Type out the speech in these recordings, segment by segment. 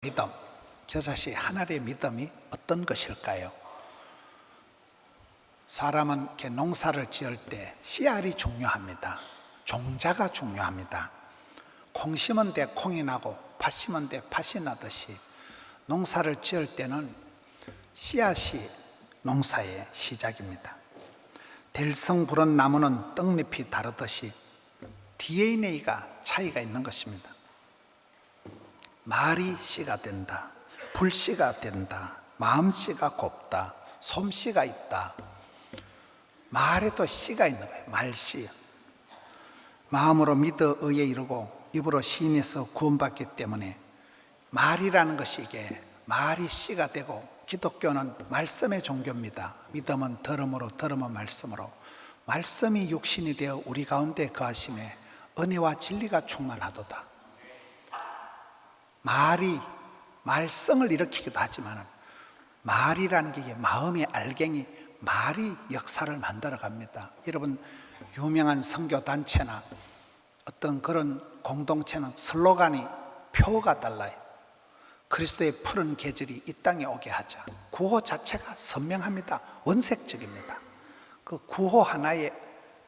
믿음, 겨자씨 하나의 믿음이 어떤 것일까요? 사람은 이렇게 농사를 지을 때 씨알이 중요합니다. 종자가 중요합니다. 콩 심은 데 콩이 나고 팥 심은 데 팥이 나듯이 농사를 지을 때는 씨앗이 농사의 시작입니다. 들성 부른 나무는 떡잎이 다르듯이 DNA가 차이가 있는 것입니다. 말이 씨가 된다, 불씨가 된다, 마음씨가 곱다, 솜씨가 있다. 말에도 씨가 있는 거예요. 말씨. 마음으로 믿어 의에 이르고 입으로 시인해서 구원받기 때문에 말이라는 것이 이게 말이 씨가 되고, 기독교는 말씀의 종교입니다. 믿음은 들음으로, 들음은 말씀으로. 말씀이 육신이 되어 우리 가운데 거하심에 은혜와 진리가 충만하도다. 말이 말썽을 일으키기도 하지만 말이라는 게 마음의 알갱이, 말이 역사를 만들어 갑니다. 여러분, 유명한 선교단체나 어떤 그런 공동체는 슬로건이 표어가 달라요. 그리스도의 푸른 계절이 이 땅에 오게 하자. 구호 자체가 선명합니다. 원색적입니다. 그 구호 하나에,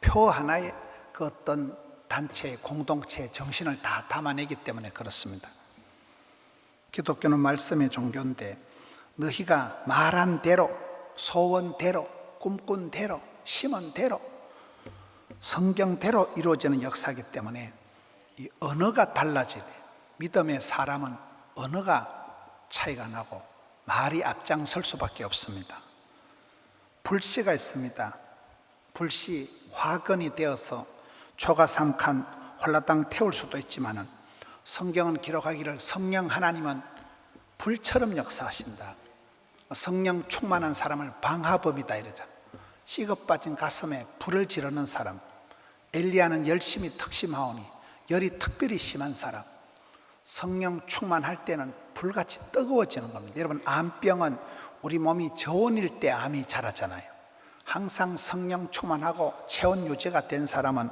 표어 하나에 그 어떤 단체의 공동체의 정신을 다 담아내기 때문에 그렇습니다. 기독교는 말씀의 종교인데 너희가 말한 대로, 소원대로, 꿈꾼 대로, 심은 대로, 성경대로 이루어지는 역사이기 때문에 이 언어가 달라져야 돼요. 믿음의 사람은 언어가 차이가 나고 말이 앞장설 수밖에 없습니다. 불씨가 있습니다. 불씨 화근이 되어서 초가 삼칸 홀라당 태울 수도 있지만 성경은 기록하기를 성령 하나님은 불처럼 역사하신다. 성령 충만한 사람을 방화법이다 이러죠. 식어 빠진 가슴에 불을 지르는 사람, 엘리야는 열심히 특심하오니 열이 특별히 심한 사람. 성령 충만할 때는 불같이 뜨거워지는 겁니다. 여러분, 암병은 우리 몸이 저온일 때 암이 자라잖아요. 항상 성령 충만하고 체온 유지가 된 사람은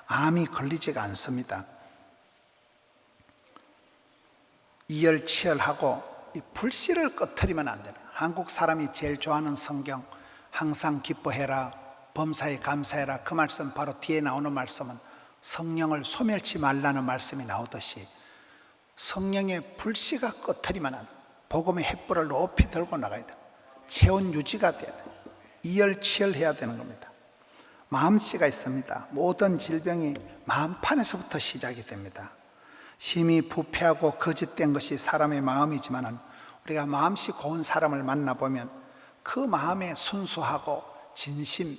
암이 걸리지가 않습니다. 이열치열하고 이 불씨를 꺼트리면 안 돼요. 한국 사람이 제일 좋아하는 성경, 항상 기뻐해라, 범사에 감사해라, 그 말씀 바로 뒤에 나오는 말씀은 성령을 소멸치 말라는 말씀이 나오듯이 성령의 불씨가 꺼트리면 안 돼요. 복음의 횃불을 높이 들고 나가야 돼요. 체온 유지가 돼야 돼요. 이열치열해야 되는 겁니다. 마음씨가 있습니다. 모든 질병이 마음판에서부터 시작이 됩니다. 심히 부패하고 거짓된 것이 사람의 마음이지만 우리가 마음씨 고운 사람을 만나보면 그 마음에 순수하고 진심,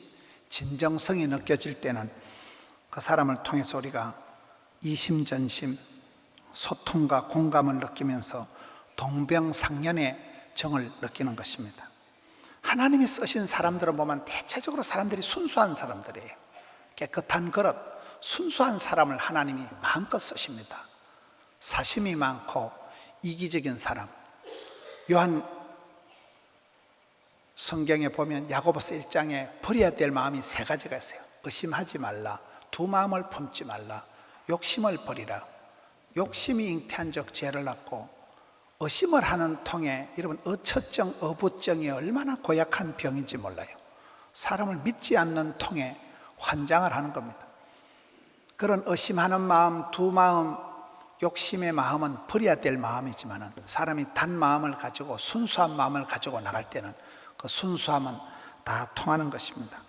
진정성이 느껴질 때는 그 사람을 통해서 우리가 이심전심, 소통과 공감을 느끼면서 동병상련의 정을 느끼는 것입니다. 하나님이 쓰신 사람들을 보면 대체적으로 사람들이 순수한 사람들이에요. 깨끗한 그릇, 순수한 사람을 하나님이 마음껏 쓰십니다. 사심이 많고 이기적인 사람. 요한 성경에 보면 야고보서 1장에 버려야 될 마음이 3가지가 있어요. 의심하지 말라, 두 마음을 품지 말라, 욕심을 버리라. 욕심이 잉태한 적 죄를 낳고, 의심을 하는 통에 여러분 어처증, 어부증이 얼마나 고약한 병인지 몰라요. 사람을 믿지 않는 통에 환장을 하는 겁니다. 그런 의심하는 마음, 두 마음, 욕심의 마음은 버려야 될 마음이지만 사람이 단 마음을 가지고 순수한 마음을 가지고 나갈 때는 그 순수함은 다 통하는 것입니다.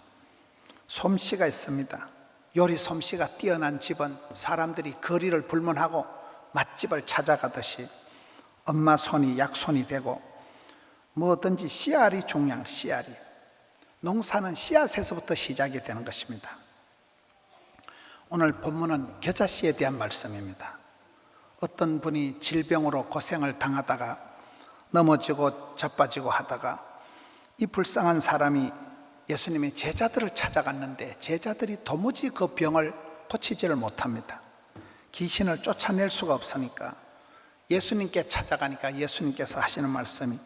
솜씨가 있습니다. 요리 솜씨가 뛰어난 집은 사람들이 거리를 불문하고 맛집을 찾아가듯이 엄마 손이 약손이 되고 뭐든지 씨알이 중요한 씨알이. 농사는 씨앗에서부터 시작이 되는 것입니다. 오늘 본문은 겨자씨에 대한 말씀입니다. 어떤 분이 질병으로 고생을 당하다가 넘어지고 자빠지고 하다가 이 불쌍한 사람이 예수님의 제자들을 찾아갔는데 제자들이 도무지 그 병을 고치지를 못합니다. 귀신을 쫓아낼 수가 없으니까 예수님께 찾아가니까 예수님께서 하시는 말씀이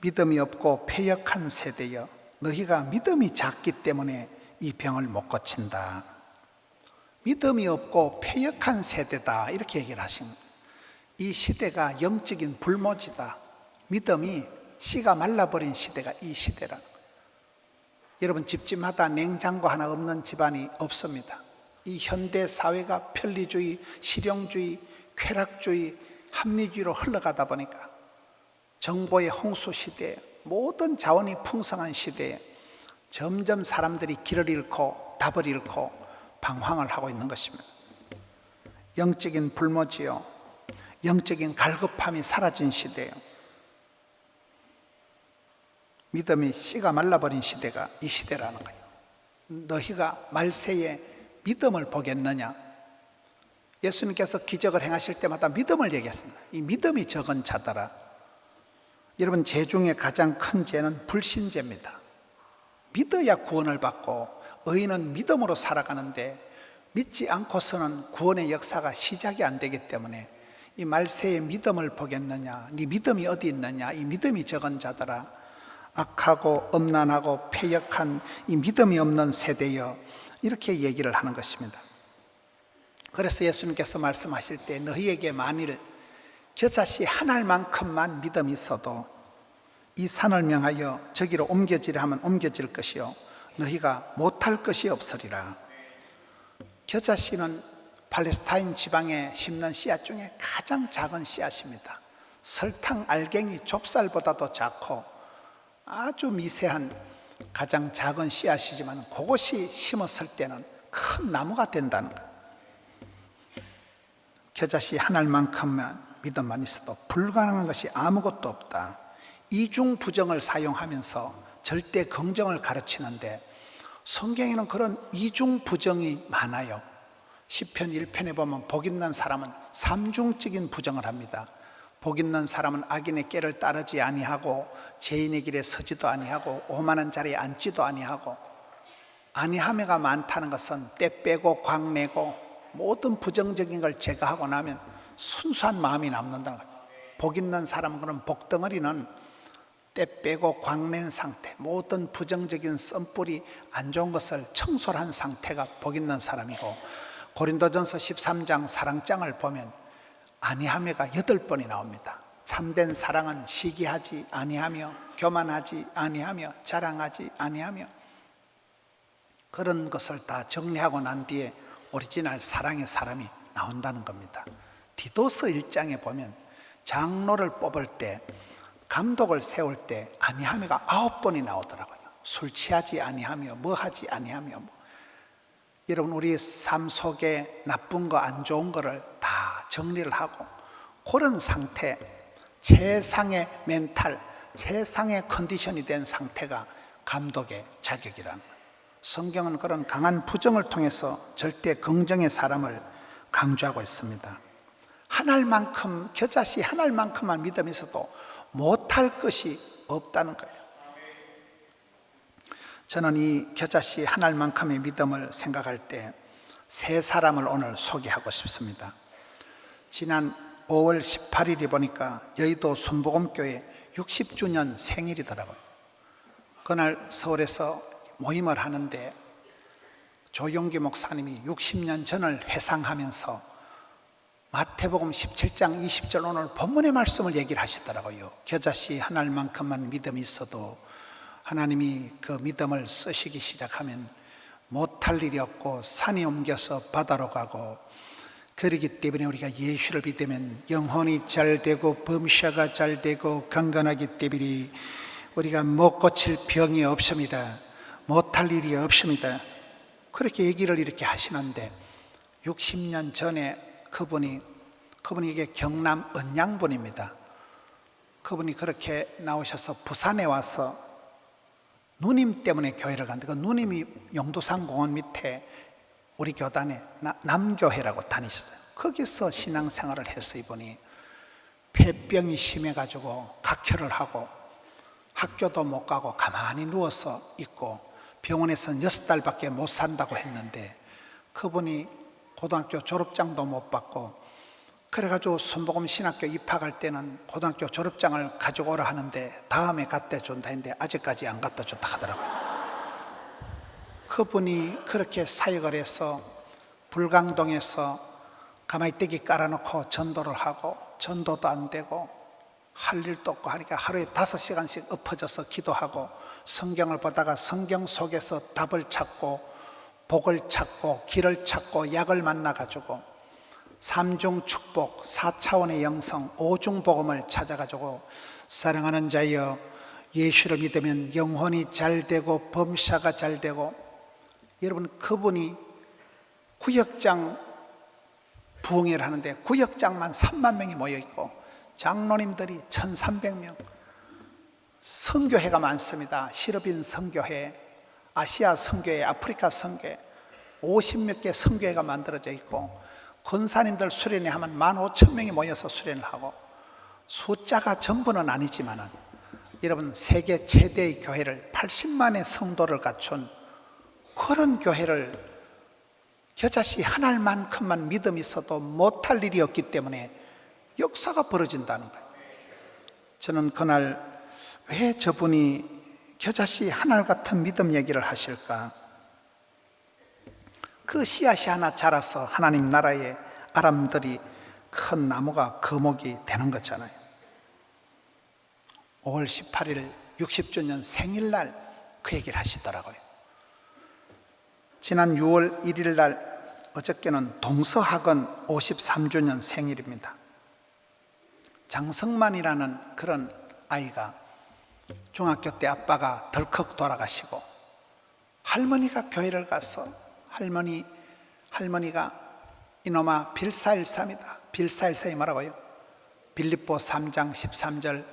믿음이 없고 패역한 세대여 너희가 믿음이 작기 때문에 이 병을 못 고친다. 믿음이 없고 패역한 세대다 이렇게 얘기를 하신 거예요. 이 시대가 영적인 불모지다. 믿음이 씨가 말라버린 시대가 이 시대라. 여러분, 집집마다 냉장고 하나 없는 집안이 없습니다. 이 현대 사회가 편리주의, 실용주의, 쾌락주의, 합리주의로 흘러가다 보니까 정보의 홍수 시대에, 모든 자원이 풍성한 시대에 점점 사람들이 길을 잃고 답을 잃고 방황을 하고 있는 것입니다. 영적인 불모지요, 영적인 갈급함이 사라진 시대예요. 믿음이 씨가 말라버린 시대가 이 시대라는 거예요. 너희가 말세에 믿음을 보겠느냐? 예수님께서 기적을 행하실 때마다 믿음을 얘기했습니다. 이 믿음이 적은 자더라. 여러분, 죄 중에 가장 큰 죄는 불신죄입니다. 믿어야 구원을 받고 의인은 믿음으로 살아가는데 믿지 않고서는 구원의 역사가 시작이 안 되기 때문에 이 말세에 믿음을 보겠느냐? 네 믿음이 어디 있느냐? 이 믿음이 적은 자더라. 악하고 엄난하고 패역한 이 믿음이 없는 세대여, 이렇게 얘기를 하는 것입니다. 그래서 예수님께서 말씀하실 때 너희에게 만일 겨자씨 한 알만큼만 믿음이 있어도 이 산을 명하여 저기로 옮겨지라 하면 옮겨질 것이요 너희가 못할 것이 없으리라. 겨자씨는 팔레스타인 지방에 심는 씨앗 중에 가장 작은 씨앗입니다. 설탕 알갱이 좁쌀보다도 작고 아주 미세한 가장 작은 씨앗이지만 그것이 심었을 때는 큰 나무가 된다는 거예요. 겨자씨 한 알만큼만 믿음만 있어도 불가능한 것이 아무것도 없다. 이중부정을 사용하면서 절대 긍정을 가르치는데 성경에는 그런 이중부정이 많아요. 시편 1편에 보면 복 있는 사람은 삼중적인 부정을 합니다. 복 있는 사람은 악인의 꾀를 따르지 아니하고 죄인의 길에 서지도 아니하고 오만한 자리에 앉지도 아니하고, 아니하며가 많다는 것은 때 빼고 광내고 모든 부정적인 걸 제거하고 나면 순수한 마음이 남는다는 거예요. 복 있는 사람은, 그런 복덩어리는 때 빼고 광낸 상태, 모든 부정적인 썬뿌리 안 좋은 것을 청소를 한 상태가 복 있는 사람이고, 고린도전서 13장 사랑장을 보면 아니하며가 8번이 나옵니다. 참된 사랑은 시기하지 아니하며 교만하지 아니하며 자랑하지 아니하며, 그런 것을 다 정리하고 난 뒤에 오리지널 사랑의 사람이 나온다는 겁니다. 디도서 1장에 보면 장로를 뽑을 때, 감독을 세울 때 아니하며가 9번이 나오더라고요. 술 취하지 아니하며 뭐 하지 아니하며 뭐. 여러분, 우리 삶 속에 나쁜 거 안 좋은 거를 다 정리를 하고 그런 상태, 최상의 멘탈, 최상의 컨디션이 된 상태가 감독의 자격이라는 거예요. 성경은 그런 강한 부정을 통해서 절대 긍정의 사람을 강조하고 있습니다. 한 알만큼, 겨자씨 한 알만큼만 믿음이 있어도 못할 것이 없다는 거예요. 저는 이 겨자씨 한 알만큼의 믿음을 생각할 때 세 사람을 오늘 소개하고 싶습니다. 지난 5월 18일이 보니까 여의도 순복음교회 60주년 생일이더라고요. 그날 서울에서 모임을 하는데 조용기 목사님이 60년 전을 회상하면서 마태복음 17장 20절 오늘 본문의 말씀을 얘기를 하시더라고요. 겨자씨 한 알만큼만 믿음이 있어도 하나님이 그 믿음을 쓰시기 시작하면 못할 일이 없고 산이 옮겨서 바다로 가고, 그러기 때문에 우리가 예수를 믿으면 영혼이 잘 되고 범사가 잘 되고 강건하기 때문에 우리가 못 고칠 병이 없습니다. 못할 일이 없습니다. 그렇게 얘기를 이렇게 하시는데 60년 전에 그분이 이게 경남 언양분입니다. 그분이 그렇게 나오셔서 부산에 와서 누님 때문에 교회를 갔는데, 그 누님이 용도산 공원 밑에 우리 교단에 남교회라고 다니셨어요. 거기서 신앙생활을 해서 이분이 폐병이 심해가지고 각혈을 하고 학교도 못 가고 가만히 누워서 있고 병원에서는 6달밖에 못 산다고 했는데, 그분이 고등학교 졸업장도 못 받고, 그래가지고 순복음 신학교 입학할 때는 고등학교 졸업장을 가지고 오라 하는데 다음에 갖다 준다 했는데 아직까지 안 갖다 줬다 하더라고요. 그분이 그렇게 사역을 해서 불광동에서 가마이떼기 깔아놓고 전도를 하고 전도도 안 되고 할 일도 없고 하니까 하루에 5시간씩 엎어져서 기도하고 성경을 보다가 성경 속에서 답을 찾고 복을 찾고 길을 찾고 약을 만나가지고 3중 축복, 4차원의 영성, 5중 복음을 찾아가지고 사랑하는 자여, 예수를 믿으면 영혼이 잘 되고 범사가 잘 되고, 여러분 그분이 구역장 부흥회를 하는데 구역장만 3만 명이 모여있고 장로님들이 1300명, 선교회가 많습니다. 시르빈 선교회, 아시아 선교회, 아프리카 선교회, 50몇 개 선교회가 만들어져 있고, 권사님들 수련회 하면 15,000명이 모여서 수련을 하고, 숫자가 전부는 아니지만 여러분 세계 최대의 교회를 80만의 성도를 갖춘 그런 교회를 겨자씨 하나만큼만 믿음이 있어도 못할 일이 없기 때문에 역사가 벌어진다는 거예요. 저는 그날 왜 저분이 겨자씨 하나 같은 믿음 얘기를 하실까? 그 씨앗이 하나 자라서 하나님 나라의 아람들이 큰 나무가 거목이 되는 거잖아요. 5월 18일 60주년 생일날 그 얘기를 하시더라고요. 지난 6월 1일 날, 어저께는 동서학원 53주년 생일입니다. 장성만이라는 그런 아이가 중학교 때 아빠가 덜컥 돌아가시고 할머니가 교회를 가서 할머니가 이놈아 빌사일사입니다. 빌사일사이 뭐라고요? 빌립보 3장 13절,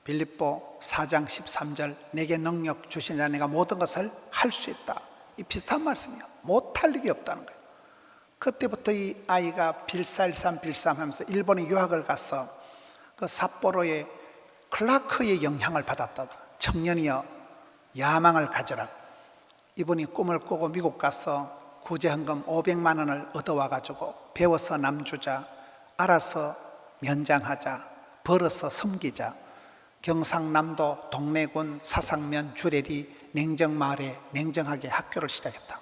빌립보 4장 13절, 내게 능력 주시니라 내가 모든 것을 할 수 있다. 이 비슷한 말씀이에요. 못할 일이 없다는 거예요. 그때부터 이 아이가 빌사일삼 하면서 일본에 유학을 가서 그 삿포로의 클라크의 영향을 받았다. 청년이여 야망을 가져라. 이분이 꿈을 꾸고 미국 가서 구제헌금 500만 원을 얻어와 가지고 배워서 남주자, 알아서 면장하자, 벌어서 섬기자, 경상남도 동래군 사상면 주례리 냉정마을에 냉정하게 학교를 시작했다.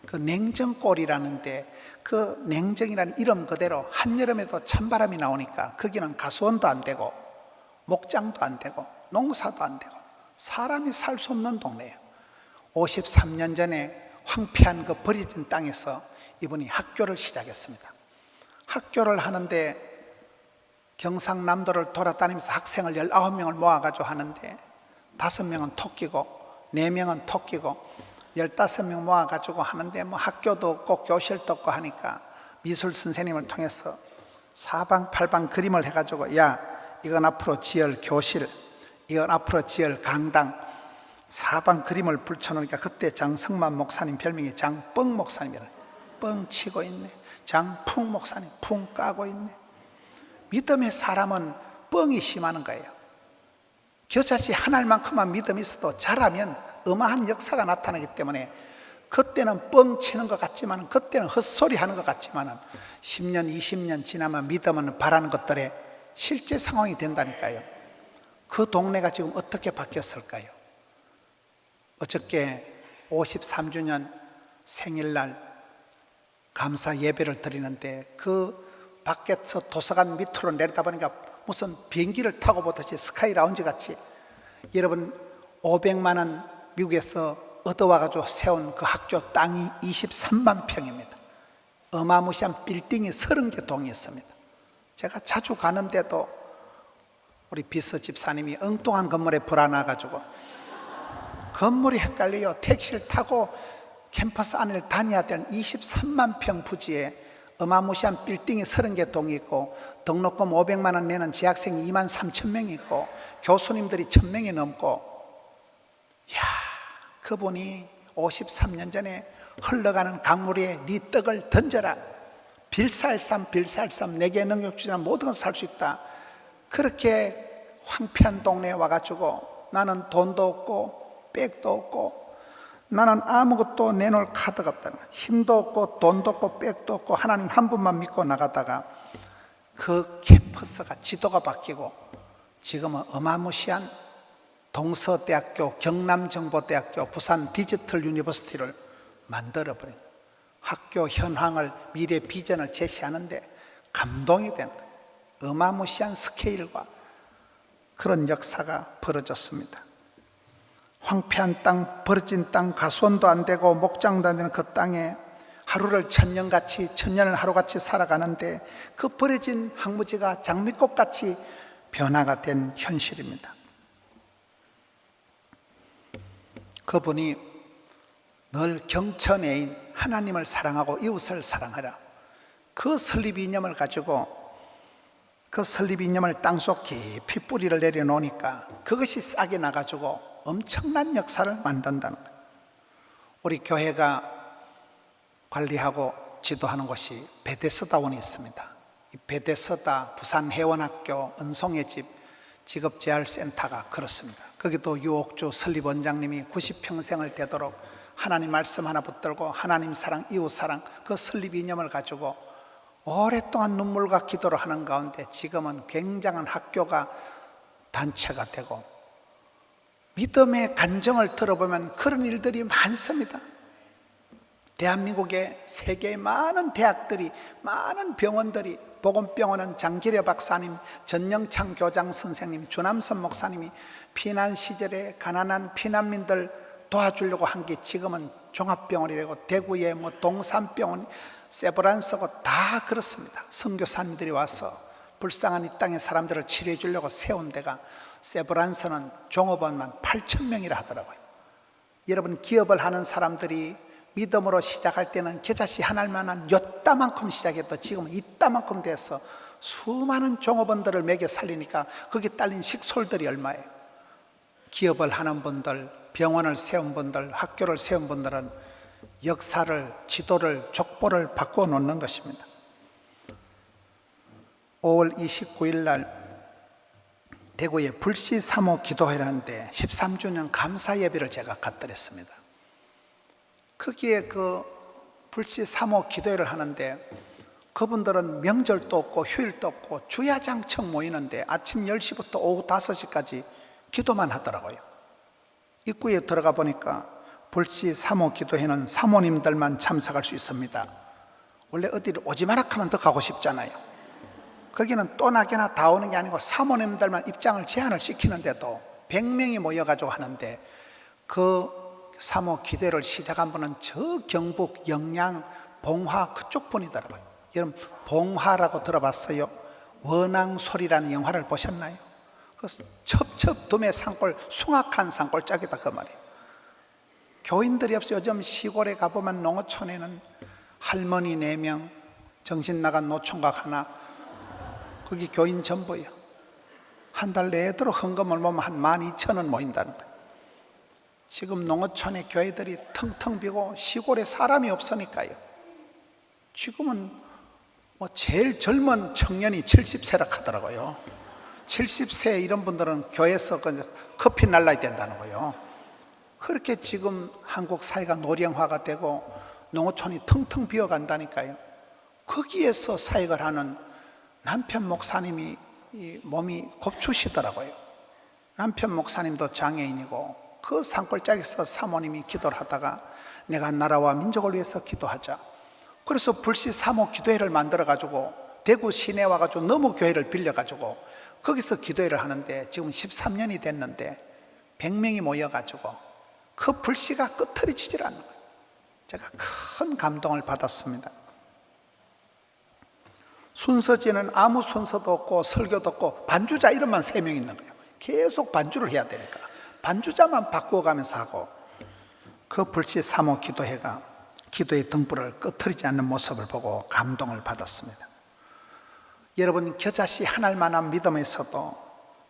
그 냉정골이라는데 그 냉정이라는 이름 그대로 한여름에도 찬바람이 나오니까 거기는 가수원도 안 되고 목장도 안 되고 농사도 안 되고 사람이 살 수 없는 동네예요. 53년 전에 황폐한 그 버려진 땅에서 이분이 학교를 시작했습니다. 학교를 하는데 경상남도를 돌아다니면서 학생을 19명을 모아가지고 하는데 5명은 토끼고 4명은 토끼고 15명 모아가지고 하는데 뭐 학교도 없고 교실도 없고 하니까 미술 선생님을 통해서 사방팔방 그림을 해가지고 야 이건 앞으로 지을 교실, 이건 앞으로 지을 강당, 사방 그림을 붙여놓으니까 그때 장성만 목사님 별명이 장뻥 목사님이라. 뻥 치고 있네. 장풍 목사님 풍 까고 있네. 믿음의 사람은 뻥이 심하는 거예요. 겨자씨 하나만큼만 믿음이 있어도 자라면 어마한 역사가 나타나기 때문에 그때는 뻥 치는 것 같지만, 그때는 헛소리 하는 것 같지만 10년 20년 지나면 믿음은 바라는 것들에 실제 상황이 된다니까요. 그 동네가 지금 어떻게 바뀌었을까요? 어저께 53주년 생일날 감사 예배를 드리는데 그 밖에서 도서관 밑으로 내려다보니까 무슨 비행기를 타고 보듯이 스카이 라운지 같이, 여러분 500만 원 미국에서 얻어와가지고 세운 그 학교 땅이 23만 평입니다. 어마무시한 빌딩이 30개 동이 있습니다. 제가 자주 가는데도 우리 비서 집사님이 엉뚱한 건물에 불안해가지고 건물이 헷갈려요. 택시를 타고 캠퍼스 안을 다녀야 되는 23만 평 부지에 어마무시한 빌딩이 30개 동이 있고 등록금 500만 원 내는 재학생이 2만 3천 명이 있고 교수님들이 1000명이 넘고, 이야, 그분이 53년 전에 흘러가는 강물 위에 네 떡을 던져라, 빌살삼 내게 능력 주시나 모든 것을 살 수 있다. 그렇게 황폐한 동네에 와가지고 나는 돈도 없고 백도 없고 나는 아무것도 내놓을 카드가 없다, 힘도 없고 돈도 없고 백도 없고 하나님 한 분만 믿고 나가다가 그 캠퍼스가 지도가 바뀌고 지금은 어마무시한 동서대학교, 경남정보대학교, 부산 디지털 유니버시티를 만들어버린, 학교 현황을, 미래 비전을 제시하는데 감동이 되는 거예요. 어마무시한 스케일과 그런 역사가 벌어졌습니다. 황폐한 땅, 버려진 땅, 가수원도 안 되고 목장도 안 되는 그 땅에 하루를 천년같이, 천년을 하루같이 살아가는데 그 버려진 황무지가 장미꽃같이 변화가 된 현실입니다. 그분이 늘 경천애인 하나님을 사랑하고 이웃을 사랑하라, 그 설립 이념을 가지고 그 설립 이념을 땅속 깊이 뿌리를 내려놓으니까 그것이 싹이 나가지고 엄청난 역사를 만든다는 거예요. 우리 교회가 관리하고 지도하는 곳이 베데스다원이 있습니다. 이 베데스다 부산해원학교 은송의 집 직업재활센터가 그렇습니다. 거기도 유옥주 설립 원장님이 90평생을 되도록 하나님 말씀 하나 붙들고 하나님 사랑, 이웃 사랑, 그 설립 이념을 가지고 오랫동안 눈물과 기도를 하는 가운데 지금은 굉장한 학교가 단체가 되고, 믿음의 간정을 들어보면 그런 일들이 많습니다. 대한민국의 세계의 많은 대학들이, 많은 병원들이, 보건병원은 장기려 박사님, 전영창 교장 선생님, 주남선 목사님이 피난 시절에 가난한 피난민들 도와주려고 한 게 지금은 종합병원이 되고, 대구의 동산병원, 세브란스고 다 그렇습니다. 선교사님들이 와서 불쌍한 이 땅의 사람들을 치료해 주려고 세운 데가, 세브란스는 종업원만 8,000명이라 하더라고요. 여러분, 기업을 하는 사람들이 믿음으로 시작할 때는 겨자씨 하나만한 요따만큼 시작해도 지금은 이따만큼 돼서 수많은 종업원들을 먹여 살리니까 거기에 딸린 식솔들이 얼마예요. 기업을 하는 분들, 병원을 세운 분들, 학교를 세운 분들은 역사를, 지도를, 족보를 바꾸어 놓는 것입니다. 5월 29일 날 대구에 불시 3호 기도회라는데 13주년 감사 예배를 제가 갖드렸습니다. 거기에 그 불시 3호 기도회를 하는데 그분들은 명절도 없고 휴일도 없고 주야장청 모이는데 아침 10시부터 오후 5시까지 기도만 하더라고요. 입구에 들어가 보니까 불시 3호 기도회는 사모님들만 참석할 수 있습니다. 원래 어디를 오지 마라 하면 더 가고 싶잖아요. 거기는 또나게나 다 오는 게 아니고 사모님들만 입장을 제한을 시키는데도 100명이 모여가지고 하는데, 그 3호 기도회를 시작한 분은 저 경북 영양 봉화 그쪽 분이더라고요. 여러분, 봉화라고 들어봤어요? 원앙소리라는 영화를 보셨나요? 그 첩첩둠의 산골, 숭악한 산골짜기다 그 말이에요. 교인들이 없어요. 요즘 시골에 가보면 농어촌에는 할머니 4명, 정신 나간 노총각 하나, 거기 교인 전부예요. 한 달 내도록 헌금을 모으면 한 12,000원 모인다는 거예요. 지금 농어촌의 교회들이 텅텅 비고 시골에 사람이 없으니까요. 지금은 제일 젊은 청년이 70세라 하더라고요. 70세 이런 분들은 교회에서 커피 날라야 된다는 거예요. 그렇게 지금 한국 사회가 노령화가 되고 농어촌이 텅텅 비어간다니까요. 거기에서 사역을 하는 남편 목사님이 몸이 곱추시더라고요. 남편 목사님도 장애인이고 그 산골짜기에서 사모님이 기도를 하다가 내가 나라와 민족을 위해서 기도하자. 그래서 불시 3호 기도회를 만들어가지고 대구 시내 와가지고 너무 교회를 빌려가지고 거기서 기도회를 하는데 지금 13년이 됐는데 100명이 모여가지고 그 불씨가 끄트러지질 않는 거예요. 제가 큰 감동을 받았습니다. 순서지는 아무 순서도 없고 설교도 없고 반주자 이름만 3명 있는 거예요. 계속 반주를 해야 되니까 반주자만 바꾸어가면서 하고, 그 불시 3호 기도회가 기도의 등불을 끄트리지 않는 모습을 보고 감동을 받았습니다. 여러분, 겨자씨 하나만한 믿음에서도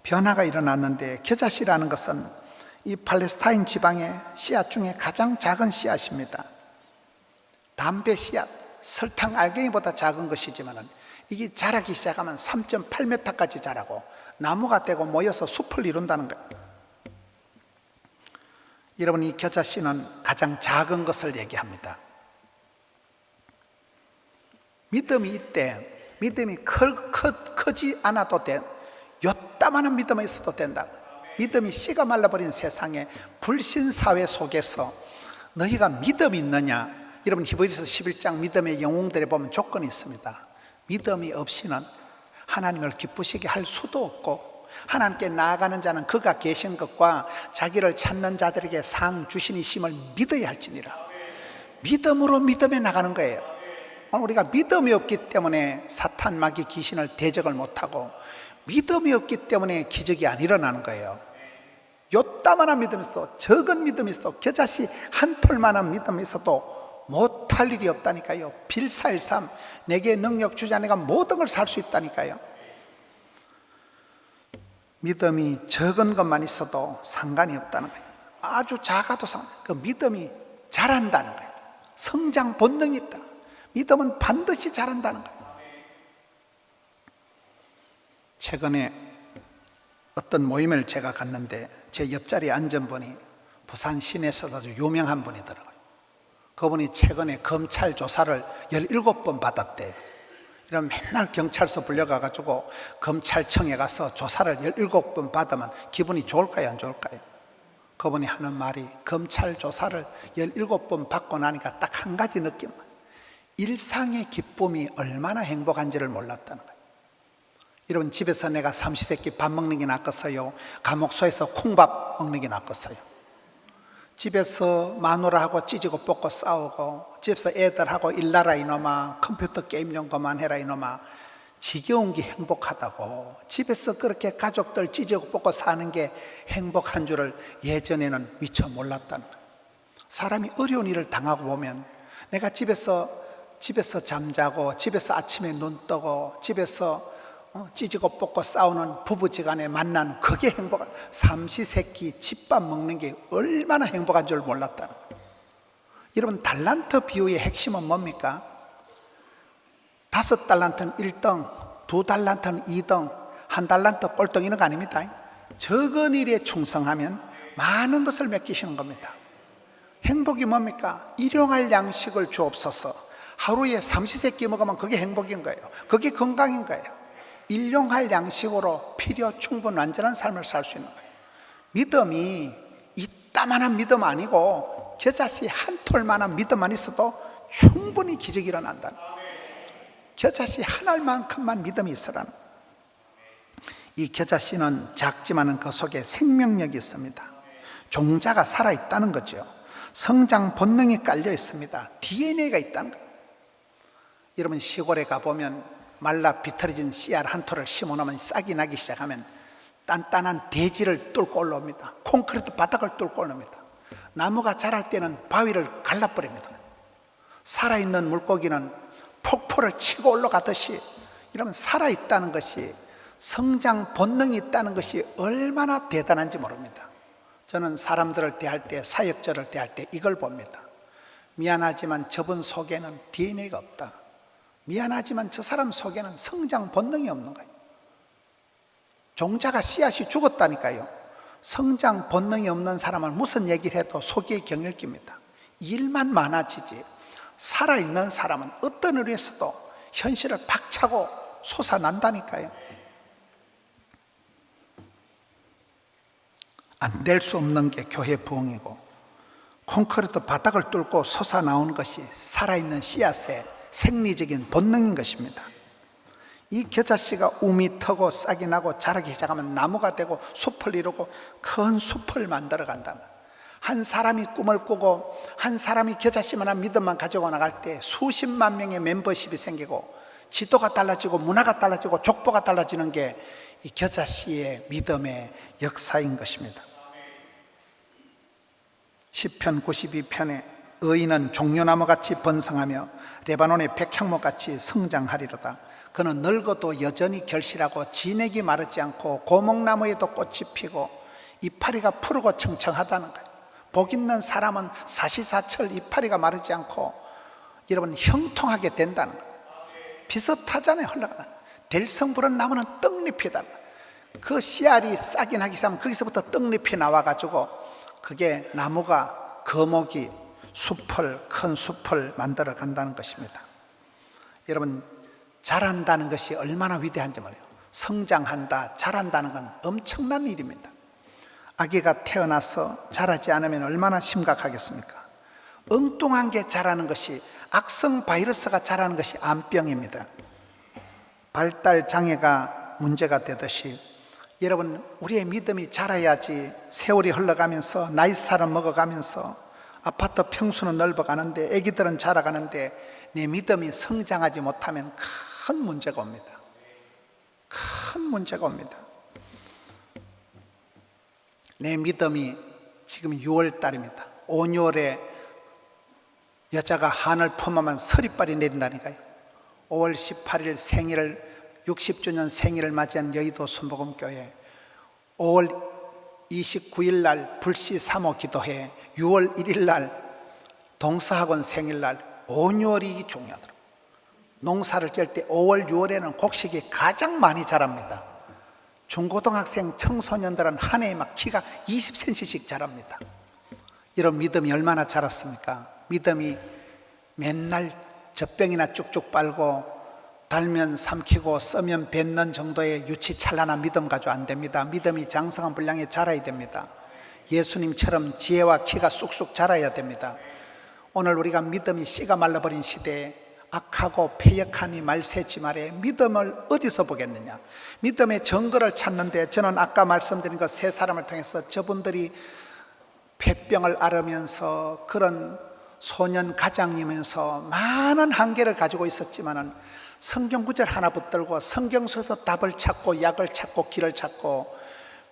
변화가 일어났는데, 겨자씨라는 것은 이 팔레스타인 지방의 씨앗 중에 가장 작은 씨앗입니다. 담배 씨앗, 설탕 알갱이보다 작은 것이지만 이게 자라기 시작하면 3.8m까지 자라고 나무가 되고 모여서 숲을 이룬다는 거예요. 여러분, 이 겨자씨는 가장 작은 것을 얘기합니다. 믿음이 있대. 믿음이 크지 않아도 돼. 요따만한 믿음이 있어도 된다. 믿음이 씨가 말라버린 세상에 불신사회 속에서 너희가 믿음이 있느냐? 여러분, 히브리서 11장 믿음의 영웅들에 보면 조건이 있습니다. 믿음이 없이는 하나님을 기쁘시게 할 수도 없고, 하나님께 나아가는 자는 그가 계신 것과 자기를 찾는 자들에게 상 주시니심을 믿어야 할지니라. 믿음으로 믿음에 나가는 거예요. 우리가 믿음이 없기 때문에 사탄 마귀 귀신을 대적을 못하고, 믿음이 없기 때문에 기적이 안 일어나는 거예요. 요따만한 믿음이 있어도, 적은 믿음이 있어도, 겨자씨 한 톨만한 믿음이 있어도 못할 일이 없다니까요. 빌사일삼, 내게 능력 주자, 내가 모든 걸 살 수 있다니까요. 믿음이 적은 것만 있어도 상관이 없다는 거예요. 아주 작아도 그 믿음이 자란다는 거예요. 성장 본능이 있다. 믿음은 반드시 자란다는 거예요. 최근에 어떤 모임을 제가 갔는데 제 옆자리에 앉은 분이 부산 시내에서도 아주 유명한 분이더라고요. 그분이 최근에 검찰 조사를 17번 받았대요. 이러면 맨날 경찰서 불려가가지고 검찰청에 가서 조사를 17번 받으면 기분이 좋을까요, 안 좋을까요? 그분이 하는 말이, 검찰 조사를 17번 받고 나니까 딱 한 가지 느낌, 일상의 기쁨이 얼마나 행복한지를 몰랐다는 거예요. 여러분, 집에서 내가 삼시세끼 밥 먹는 게 낫겠어요? 감옥소에서 콩밥 먹는 게 낫겠어요? 집에서 마누라하고 찌지고 볶고 싸우고, 집에서 애들하고 일나라 이놈아, 컴퓨터 게임 좀 그만해라 이놈아, 지겨운 게 행복하다고, 집에서 그렇게 가족들 찌지고 볶고 사는 게 행복한 줄을 예전에는 미처 몰랐다는 거예요. 사람이 어려운 일을 당하고 보면, 내가 집에서 잠자고, 집에서 아침에 눈 뜨고, 집에서 찌지고 볶고 싸우는 부부지간에 만나는 그게 행복한, 삼시세끼 집밥 먹는 게 얼마나 행복한 줄 몰랐다는 거예요. 여러분, 달란트 비유의 핵심은 뭡니까? 5달란트는 1등, 2달란트는 2등, 1달란트 꼴등, 이런 거 아닙니다. 적은 일에 충성하면 많은 것을 맡기시는 겁니다. 행복이 뭡니까? 일용할 양식을 주옵소서. 하루에 삼시세끼 먹으면 그게 행복인 거예요. 그게 건강인 거예요. 일용할 양식으로 필요 충분 완전한 삶을 살 수 있는 거예요. 믿음이 이따만한 믿음 아니고 겨자씨 한 톨만한 믿음만 있어도 충분히 기적이 일어난다는 거예요. 겨자씨 한 알만큼만 믿음이 있으라는 거예요. 이 겨자씨는 작지만은 그 속에 생명력이 있습니다. 종자가 살아있다는 거죠. 성장 본능이 깔려 있습니다. DNA가 있다는 거예요. 여러분, 시골에 가보면 말라 비틀어진 씨알 한 톨을 심어놓으면 싹이 나기 시작하면 단단한 대지를 뚫고 올라옵니다. 콘크리트 바닥을 뚫고 올라옵니다. 나무가 자랄 때는 바위를 갈라버립니다. 살아있는 물고기는 폭포를 치고 올라가듯이, 이러면 살아있다는 것이, 성장 본능이 있다는 것이 얼마나 대단한지 모릅니다. 저는 사람들을 대할 때, 사역자를 대할 때 이걸 봅니다. 미안하지만 저분 속에는 DNA가 없다. 미안하지만 저 사람 속에는 성장 본능이 없는 거예요. 종자가 씨앗이 죽었다니까요. 성장 본능이 없는 사람은 무슨 얘기를 해도 속이 경일깁니다. 일만 많아지지, 살아있는 사람은 어떤 일에서도 현실을 박차고 솟아난다니까요. 안 될 수 없는 게 교회 부흥이고, 콘크리트 바닥을 뚫고 솟아나오는 것이 살아있는 씨앗의 생리적인 본능인 것입니다. 이 겨자씨가 um이 트고 싹이 나고 자라기 시작하면 나무가 되고 숲을 이루고 큰 숲을 만들어 간다. 한 사람이 꿈을 꾸고 한 사람이 겨자씨만한 믿음만 가지고 나갈 때 수십만 명의 멤버십이 생기고 지도가 달라지고 문화가 달라지고 족보가 달라지는 게 이 겨자씨의 믿음의 역사인 것입니다. 시편 92편에 의인은 종려나무같이 번성하며 레바논의 백향목같이 성장하리로다. 그는 늙어도 여전히 결실하고 진액이 마르지 않고 고목나무에도 꽃이 피고 이파리가 푸르고 청청하다는 거예요. 복 있는 사람은 사시사철 이파리가 마르지 않고 여러분 형통하게 된다는 거예요. 비슷하잖아요. 흘러가는 델성부른 나무는 떡잎이다. 그 씨알이 싹이 나기 시작하면 거기서부터 떡잎이 나와가지고 그게 나무가 거목이 큰 숲을 만들어 간다는 것입니다. 여러분, 자란다는 것이 얼마나 위대한지 몰라요. 성장한다, 자란다는 건 엄청난 일입니다. 아기가 태어나서 자라지 않으면 얼마나 심각하겠습니까? 엉뚱한 게 자라는 것이, 악성 바이러스가 자라는 것이 암병입니다. 발달 장애가 문제가 되듯이 여러분, 우리의 믿음이 자라야지 세월이 흘러가면서 나이 살을 먹어가면서 아파트 평수는 넓어가는데 아기들은 자라가는데 내 믿음이 성장하지 못하면 큰 문제가 옵니다. 큰 문제가 옵니다. 내 믿음이 지금 6월 달입니다. 5, 6월에 여자가 한을 품으면 서리빨이 내린다니까요. 5월 18일 생일을 60주년 생일을 맞이한 여의도 순복음교회, 5월 29일 날 불시 3호 기도회, 6월 1일 날 동서학원 생일날 5, 6월이 중요하더라고요. 농사를 질 때 5월, 6월에는 곡식이 가장 많이 자랍니다. 중고등학생 청소년들은 한 해에 막 키가 20cm씩 자랍니다. 이런 믿음이 얼마나 자랐습니까? 믿음이 맨날 젖병이나 쭉쭉 빨고 달면 삼키고 써면 뱉는 정도의 유치찬란한 믿음 가지고 안 됩니다. 믿음이 장성한 분량에 자라야 됩니다. 예수님처럼 지혜와 키가 쑥쑥 자라야 됩니다. 오늘 우리가 믿음이 씨가 말라버린 시대에 악하고 패역하니 말세지 말에 믿음을 어디서 보겠느냐. 믿음의 증거를 찾는데 저는 아까 말씀드린 그 세 사람을 통해서 저분들이 폐병을 앓으면서 그런 소년 가장이면서 많은 한계를 가지고 있었지만은 성경 구절 하나 붙들고 성경 속에서 답을 찾고 약을 찾고 길을 찾고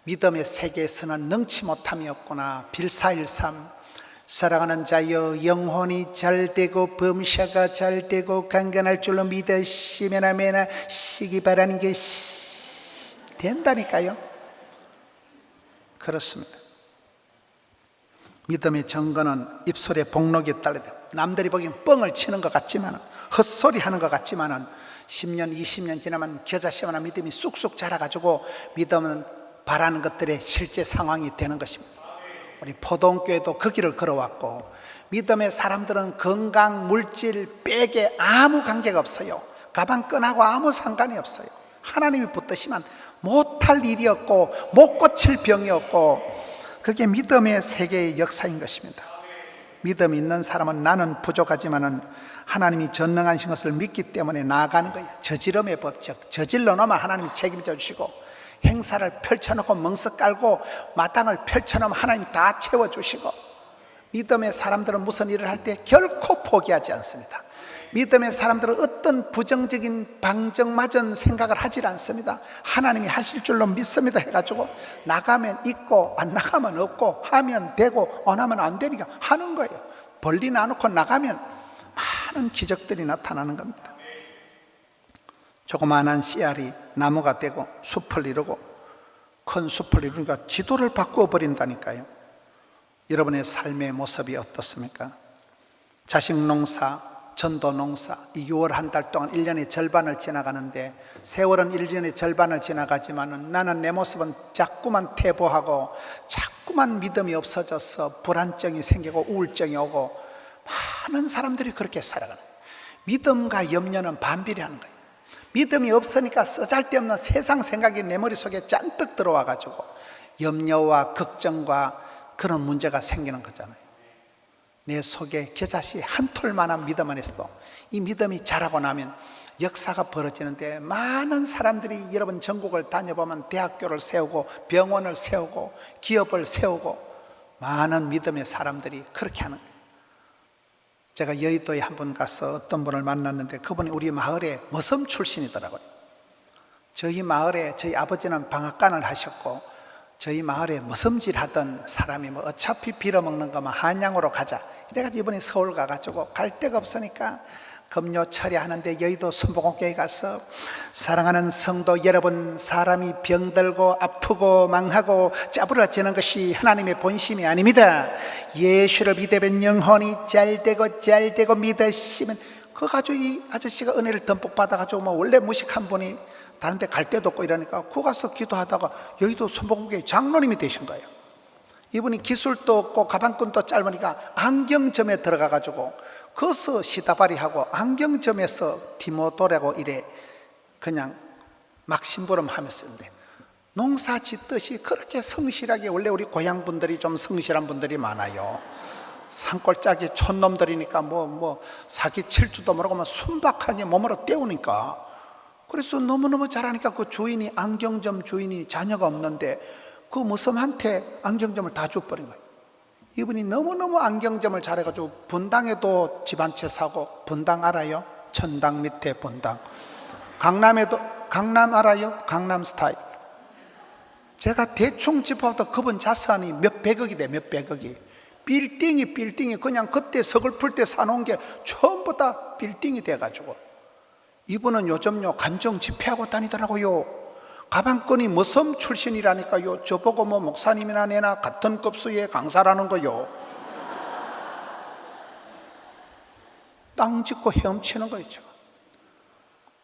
믿음의 세계에서는 능치 못함이 없구나. 빌사일삼 사랑하는 자여 영혼이 잘되고 범사가 잘되고 강건할 줄로 믿으시면 아멘 하시기 바라는 게 된다니까요. 그렇습니다. 믿음의 증거는 입술의 복록에 따르다. 남들이 보기엔 뻥을 치는 것 같지만 헛소리 하는 것 같지만 10년 20년 지나면 겨자씨만한 믿음이 쑥쑥 자라가지고 믿음은 바라는 것들의 실제 상황이 되는 것입니다. 우리 포동교회도 그 길을 걸어왔고 믿음의 사람들은 건강, 물질, 빽에 아무 관계가 없어요. 가방 끈하고 아무 상관이 없어요. 하나님이 붙드시면 못할 일이 없고 못 고칠 병이 없고 그게 믿음의 세계의 역사인 것입니다. 믿음이 있는 사람은 나는 부족하지만은 하나님이 전능하신 것을 믿기 때문에 나아가는 거예요. 저지름의 법칙, 저질러 놓으면 하나님이 책임져 주시고 행사를 펼쳐놓고 멍석 깔고 마땅을 펼쳐놓으면 하나님이 다 채워주시고 믿음의 사람들은 무슨 일을 할 때 결코 포기하지 않습니다. 믿음의 사람들은 어떤 부정적인 방정맞은 생각을 하질 않습니다. 하나님이 하실 줄로 믿습니다 해가지고 나가면 있고 안 나가면 없고 하면 되고 안 하면 안 되니까 하는 거예요. 벌리 놔놓고 나가면 많은 기적들이 나타나는 겁니다. 조그마한 씨알이 나무가 되고 숲을 이루고 큰 숲을 이루니까 지도를 바꾸어 버린다니까요. 여러분의 삶의 모습이 어떻습니까? 자식 농사, 전도 농사, 이 6월 한 달 동안 1년의 절반을 지나가는데 세월은 1년의 절반을 지나가지만 나는 내 모습은 자꾸만 퇴보하고 자꾸만 믿음이 없어져서 불안증이 생기고 우울증이 오고 많은 사람들이 그렇게 살아가는 거예요. 믿음과 염려는 반비례하는 거예요. 믿음이 없으니까 쓰잘데없는 세상 생각이 내 머릿속에 잔뜩 들어와가지고 염려와 걱정과 그런 문제가 생기는 거잖아요. 내 속에 겨자씨 한 톨만한 믿음 안에서도 이 믿음이 자라고 나면 역사가 벌어지는데 많은 사람들이 여러분 전국을 다녀보면 대학교를 세우고 병원을 세우고 기업을 세우고 많은 믿음의 사람들이 그렇게 하는 거예요. 제가 여의도에 한 번 가서 어떤 분을 만났는데 그분이 우리 마을의 머슴 출신이더라고요. 저희 마을에 저희 아버지는 방앗간을 하셨고 저희 마을에 머슴질 하던 사람이 뭐 어차피 빌어먹는 거면 한양으로 가자 이래가지고 이번에 서울 가가지고 갈 데가 없으니까 금요 처리하는데 여의도 순복음교회 가서 사랑하는 성도 여러분, 사람이 병들고 아프고 망하고 짜부러지는 것이 하나님의 본심이 아닙니다. 예수를 믿으면 영혼이 잘되고 믿으시면 그거 가지고 이 아저씨가 은혜를 듬뿍 받아가지고 뭐 원래 무식한 분이 다른 데 갈 데도 없고 이러니까 그 가서 기도하다가 여의도 순복음교회 장로님이 되신 거예요. 이분이 기술도 없고 가방끈도 짧으니까 안경점에 들어가가지고 거기서 시다바리하고 안경점에서 디모도라고 이래 그냥 막 심부름하면서 있는데 농사 짓듯이 그렇게 성실하게, 원래 우리 고향 분들이 좀 성실한 분들이 많아요. 산골짜기 촌놈들이니까 뭐 사기 칠 줄도 모르고 막 순박하게 몸으로 때우니까 그래서 너무너무 잘하니까 그 주인이, 안경점 주인이 자녀가 없는데 그 모섬한테 안경점을 다 줘버린 거예요. 이분이 너무너무 안경점을 잘해가지고 분당에도 집 한 채 사고, 분당 알아요? 천당 밑에 분당. 강남에도, 강남 알아요? 강남 스타일. 제가 대충 짚어도 그분 자산이 몇 백억이 돼, 몇 백억이. 빌딩이 그냥 그때 서글플 때 사놓은 게 전부 다 빌딩이 돼가지고. 이분은 요즘요 간정 집회하고 다니더라고요. 가방끈이 머섬 출신이라니까요. 저보고 뭐 목사님이나 내나 같은 급수의 강사라는 거요. 땅 짓고 헤엄치는 거죠.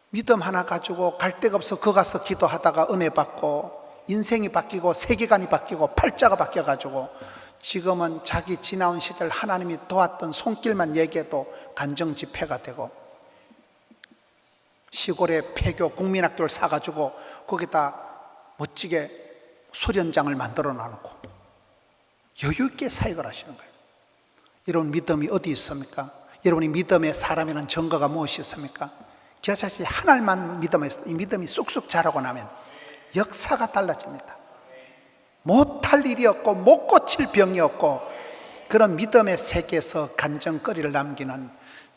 믿음 하나 가지고 갈 데가 없어 거 가서 기도하다가 은혜 받고 인생이 바뀌고 세계관이 바뀌고 팔자가 바뀌어가지고 지금은 자기 지나온 시절 하나님이 도왔던 손길만 얘기해도 간정 집회가 되고, 시골에 폐교 국민학교를 사가지고 거기다 멋지게 수련장을 만들어 놔놓고 여유있게 사역을 하시는 거예요. 여러분, 믿음이 어디 있습니까? 여러분이 믿음의 사람이라는 증거가 무엇이 있습니까? 기아차씨 하나님만 믿음에서 이 믿음이 쑥쑥 자라고 나면 역사가 달라집니다. 못할 일이 없고 못 고칠 병이 없고, 그런 믿음의 세계에서 간증거리를 남기는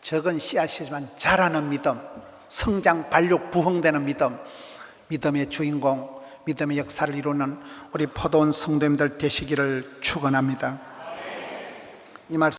적은 씨앗이지만 자라는 믿음, 성장, 발육, 부흥되는 믿음, 믿음의 주인공, 믿음의 역사를 이루는 우리 포도원 성도님들 되시기를 축원합니다. 이 말씀